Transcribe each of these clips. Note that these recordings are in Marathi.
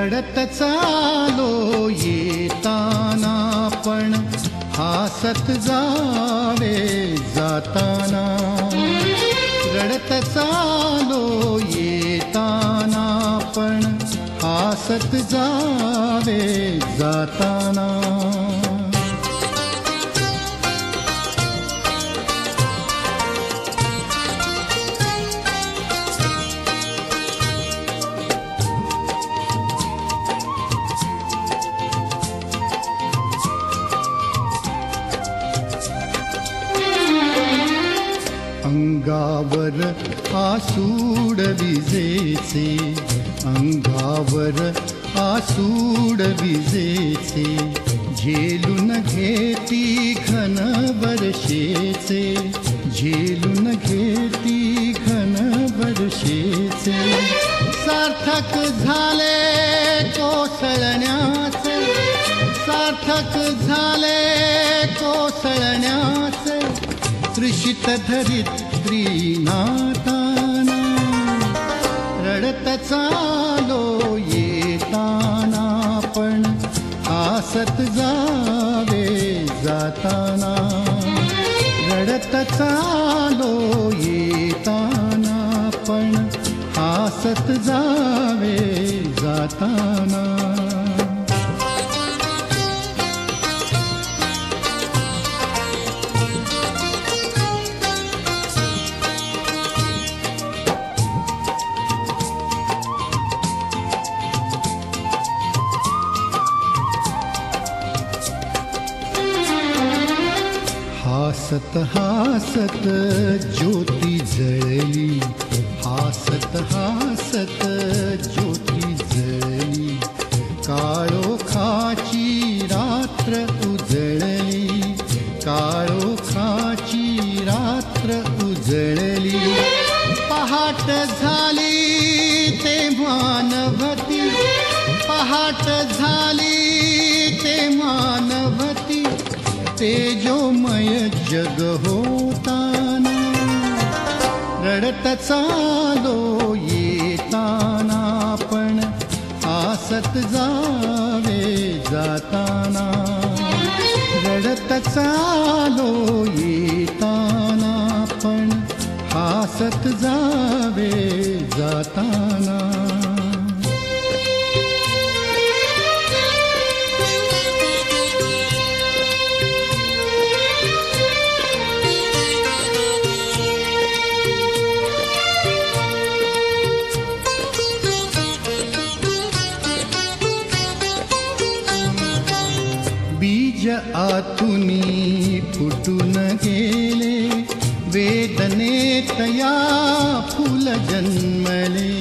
रडत चालो येताना पण हासत जावे जाताना. रडत चालो येताना पण हासत जावे जाताना. अंगावर आसूड विजेचे, अंगावर आसूड विजेचे, झेलून घेती घन वर्षेचे, झेलून घेती घन वर्षेचे. सार्थक झाले कोसळण्याचे, सार्थक झाले कोसळण्याचे, तृषित धरित्री नाताना. रडत चालो येताना पण हासत जावे जाताना. रडत चालो येताना पण हासत जावे जाताना. हासत हासत ज्योती जळली, हासत हासत ज्योती जळली, काळोखाची रात्र उजळली, काळोखाची रात्र उजळली. पहाट झाली तेव्हा नभती, पहाट झाली तेव्हा नभती, तेजोमय जग होताना. रडत चालो येताना पण हासत जावे जाताना. रडत चालो येताना पण हासत जावे जाताना. बीज आतुनी फुटून गेले, वेदनेत या फुल जन्मले.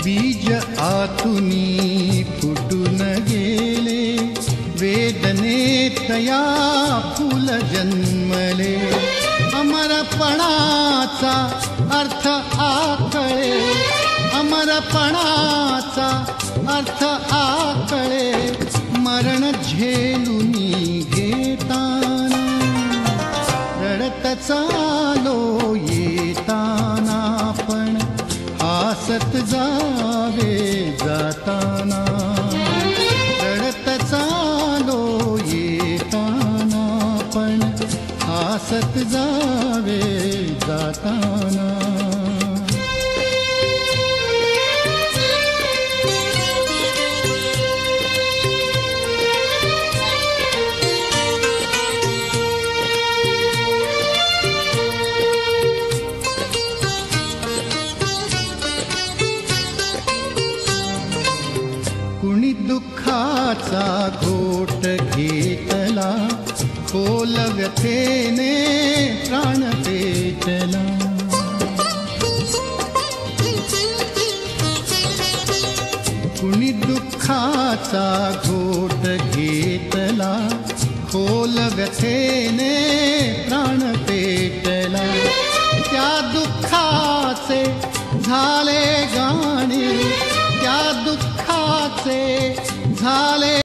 बीज आतुनी फुटून गेले, वेदनेत या फुल जन्मले. अमरपणाचा अर्थ आकळे, अमरपणाचा अर्थ आकळे, मरण झेलूनी घेताना. रडत चालो येताना पण हासत जावे जाताना. रडत चालो येताना पण हासत जावे जाताना. कुणी दुःखाचा घोट घेतला, खोल व्यथेने प्राण पेटला. कुणी दुःखाचा घोट घेतला, खोल व्यथेने प्राण पेटला. त्या दुःखाचे झाले गाणे, त्या दुःखाचे झाले